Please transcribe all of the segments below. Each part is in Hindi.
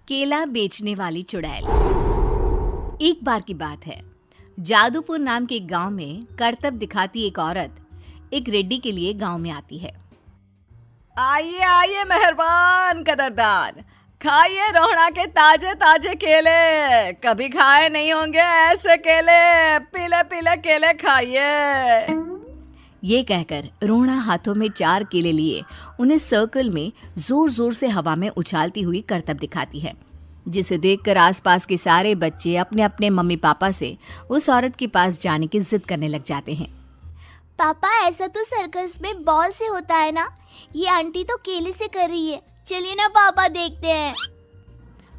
केला बेचने वाली चुड़ैल। एक बार की बात है, जादूपुर नाम के एक गांव में करतब दिखाती एक औरत एक रेड्डी के लिए गांव में आती है। आइए आइए मेहरबान कदरदान, खाइए रोहड़ा के ताजे ताजे केले। कभी खाए नहीं होंगे ऐसे केले, पीले पीले केले खाइए। ये कहकर रोहड़ा हाथों में 4 केले लिए उन्हें सर्कल में जोर जोर से हवा में उछालती हुई करतब दिखाती है, जिसे देखकर आसपास के सारे बच्चे अपने अपने मम्मी पापा से उस औरत के पास जाने की जिद करने लग जाते हैं। पापा, ऐसा तो सर्कस में बॉल से होता है ना, ये आंटी तो केले से कर रही है। चलिए ना पापा, देखते हैं।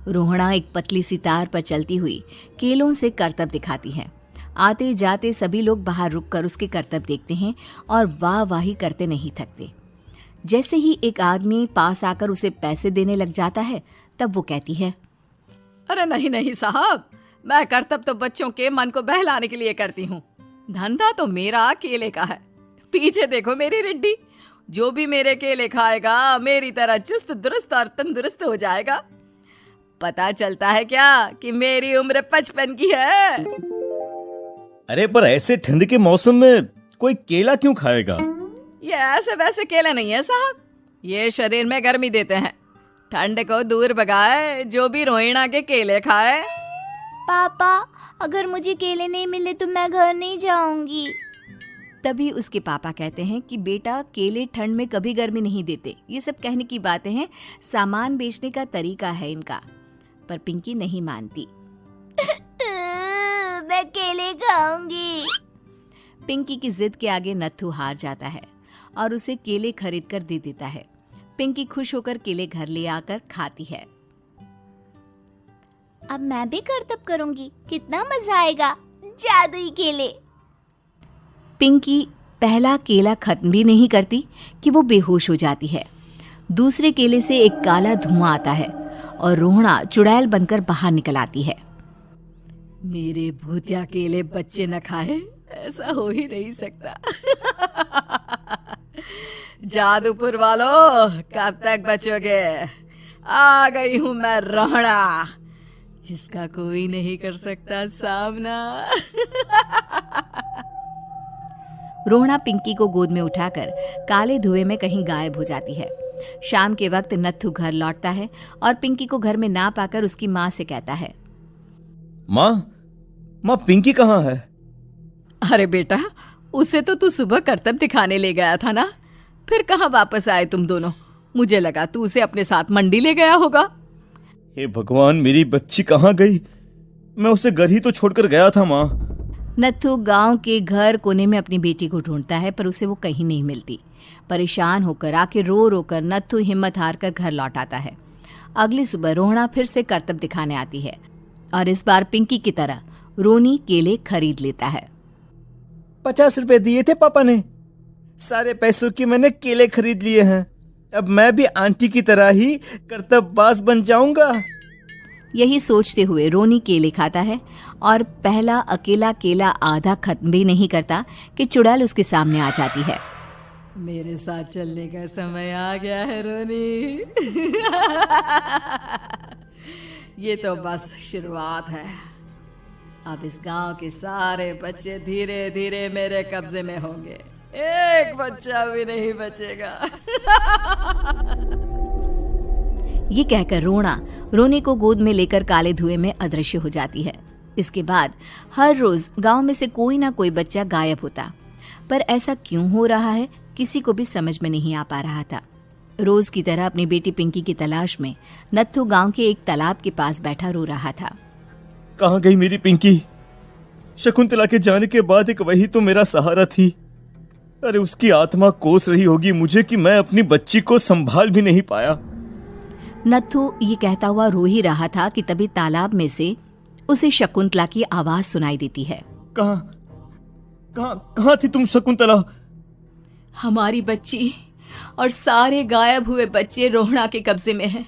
रोहड़ा एक पतली सी तार पर चलती हुई केलों से करतब दिखाती है। आते जाते सभी लोग बाहर रुककर उसके करतब देखते हैं और वाह वाही करते नहीं थकते। जैसे ही एक आदमी पास आकर उसे पैसे देने लग जाता है, तब वो कहती है, अरे नहीं नहीं साहब, मैं करतब तो बच्चों के मन को बहलाने के लिए करती हूँ। धंधा तो मेरा केले का है। पीछे देखो मेरी रिड्डी, जो भी मेरे केले खाएगा मेरी तरह चुस्त दुरुस्त और तंदुरुस्त हो जाएगा। पता चलता है क्या कि मेरी उम्र 55 की है। अरे पर ऐसे ठंड के मौसम में कोई केला क्यों खाएगा? ये ऐसे वैसे केले नहीं है साहब, ये शरीर में गर्मी देते हैं। ठंड को दूर भगाए जो भी रोहिणा के केले खाए। पापा, अगर मुझे केले नहीं मिले तो मैं घर नहीं जाऊंगी। तभी उसके पापा कहते हैं कि बेटा, केले ठंड में कभी गर्मी नहीं देते। ये सब कहने की बातें हैं, सामान बेचने का तरीका है इनका। पर पिंकी नहीं मानती। मैं केले खाऊंगी। पिंकी की जिद के आगे नत्थू हार जाता है और उसे केले खरीद कर दे देता है। पिंकी खुश होकर केले घर ले आकर खाती है। अब मैं भी करतब करूंगी, कितना मजा आएगा। जादुई केले। पिंकी पहला केला खत्म भी नहीं करती कि वो बेहोश हो जाती है। दूसरे केले से एक काला धुआं आता है और रोहड़ा चुड़ैल बनकर बाहर निकल आती है। मेरे भूतिया केले बच्चे न खाए, ऐसा हो ही नहीं सकता। जादूपुर वालों, कब तक बचोगे? आ गई हूं मैं रोहड़ा, जिसका कोई नहीं कर सकता सामना। रोहड़ा पिंकी को गोद में उठाकर काले धुएं में कहीं गायब हो जाती है। शाम के वक्त नत्थू घर लौटता है और पिंकी को घर में ना पाकर उसकी माँ से कहता है, माँ पिंकी कहाँ है? अरे बेटा, उसे तो तू सुबह करतब दिखाने ले गया था ना, फिर कहाँ वापस आए तुम दोनों? मुझे लगा तू उसे अपने साथ मंडी ले गया होगा। हे भगवान, मेरी बच्ची कहाँ गई? मैं उसे घर ही तो छोड़कर गया था माँ। नत्थू गांव के घर कोने में अपनी बेटी को ढूंढता है, पर उसे वो कहीं नहीं मिलती। परेशान होकर आखिर रो रो कर नत्थू हिम्मत हार कर घर लौट आता है। अगली सुबह रोहड़ा फिर से करतब दिखाने आती है और इस बार पिंकी की तरह रोनी केले खरीद लेता है। 50 रुपए दिए थे पापा ने, सारे पैसों की मैंने केले खरीद लिए हैं। अब मैं भी आंटी की तरह ही करतबबाज बन जाऊंगा। यही सोचते हुए रोनी केले खाता है और पहला अकेला केला आधा खत्म भी नहीं करता कि चुड़ैल उसके सामने आ जाती है। मेरे साथ चलने का समय आ गया है रोनी। ये तो बस शुरुआत है। अब इस गांव के सारे बच्चे धीरे धीरे मेरे कब्जे में होंगे, एक बच्चा भी नहीं बचेगा। ये कहकर रोनी को गोद में लेकर काले धुएं में अदृश्य हो जाती है। इसके बाद हर रोज गांव में से कोई ना कोई बच्चा गायब होता, पर ऐसा क्यों हो रहा है किसी को भी समझ में नहीं आ पा रहा था। रोज की तरह अपनी बेटी पिंकी की तलाश में नत्थू गांव के एक तालाब के पास बैठा रो रहा था। कहाँ गई मेरी पिंकी? शकुंतला के जाने के बाद एक वही तो मेरा सहारा थी। अरे उसकी आत्मा कोस रही होगी मुझे कि मैं अपनी बच्ची को संभाल भी नहीं पाया। नत्थू ये कहता हुआ रो ही रहा था कि तभी तालाब में से उसे शकुंतला की आवाज सुनाई देती है। कहाँ थी तुम शकुंतला? हमारी बच्ची और सारे गायब हुए बच्चे रोहड़ा के कब्जे में हैं।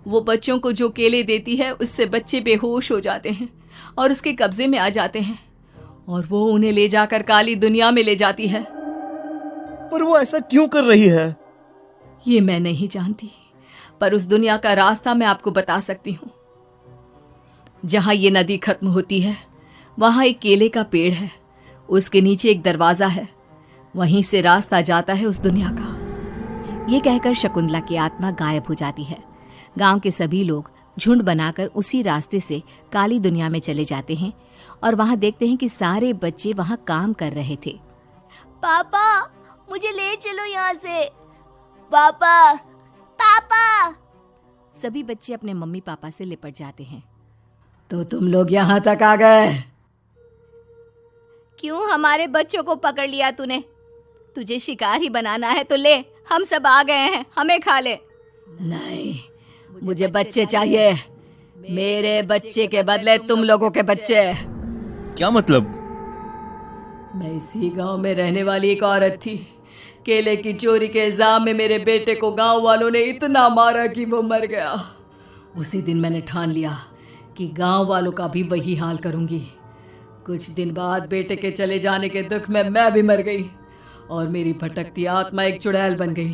वो बच्चों को जो केले देती है उससे बच्चे बेहोश हो जाते हैं और उसके कब्जे में आ जाते हैं और वो उन्हें ले जाकर काली दुनिया में ले जाती है। पर वो ऐसा क्यों कर रही है? ये मैं नहीं जानती, पर उस दुनिया का रास्ता मैं आपको बता सकती हूँ। जहां ये नदी खत्म होती है वहां एक केले का पेड़ है, उसके नीचे एक दरवाजा है, वहीं से रास्ता जाता है उस दुनिया का। ये कहकर शकुंतला की आत्मा गायब हो जाती है। गांव के सभी लोग झुंड बनाकर उसी रास्ते से काली दुनिया में चले जाते हैं और वहां देखते हैं कि सारे बच्चे वहां काम कर रहे थे। पापा मुझे ले चलो यहाँ से। पापा पापा। सभी बच्चे अपने मम्मी पापा से लिपट जाते हैं। तो तुम लोग यहाँ तक आ गए? क्यों हमारे बच्चों को पकड़ लिया तूने? तुझे शिकार ही बनाना है तो ले, हम सब आ गए हैं, हमें खा ले। नहीं, मुझे बच्चे चाहिए। मेरे बच्चे के बदले तुम लोगों के बच्चे। क्या मतलब? मैं इसी गांव में रहने वाली एक औरत थी। केले की चोरी के इल्जाम में मेरे बेटे को गांव वालों ने इतना मारा कि वो मर गया। उसी दिन मैंने ठान लिया कि गांव वालों का भी वही हाल करूंगी। कुछ दिन बाद बेटे के चले जाने के दुख में मैं भी मर गई और मेरी भटकती आत्मा एक चुड़ैल बन गई।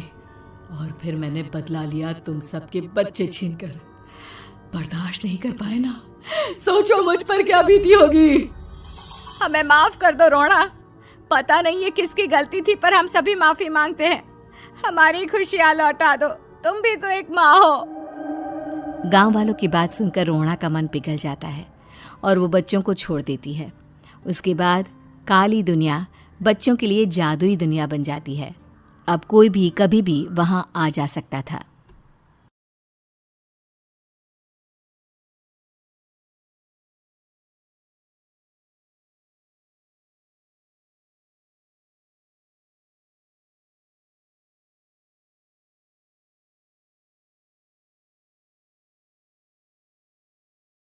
और फिर मैंने बदला लिया तुम सबके बच्चे छीनकर। बर्दाश्त नहीं कर पाए ना? सोचो मुझ पर क्या बीती होगी। हमें माफ कर दो रोना। पता नहीं ये किसकी गलती थी, पर हम सभी माफी मांगते हैं। हमारी खुशियां लौटा दो, तुम भी तो एक माँ हो। गांव वालों की बात सुनकर रोना का मन पिघल जाता है और वो बच्चों को छोड़ देती है। उसके बाद काली दुनिया बच्चों के लिए जादुई दुनिया बन जाती है। अब कोई भी कभी भी वहां आ जा सकता था।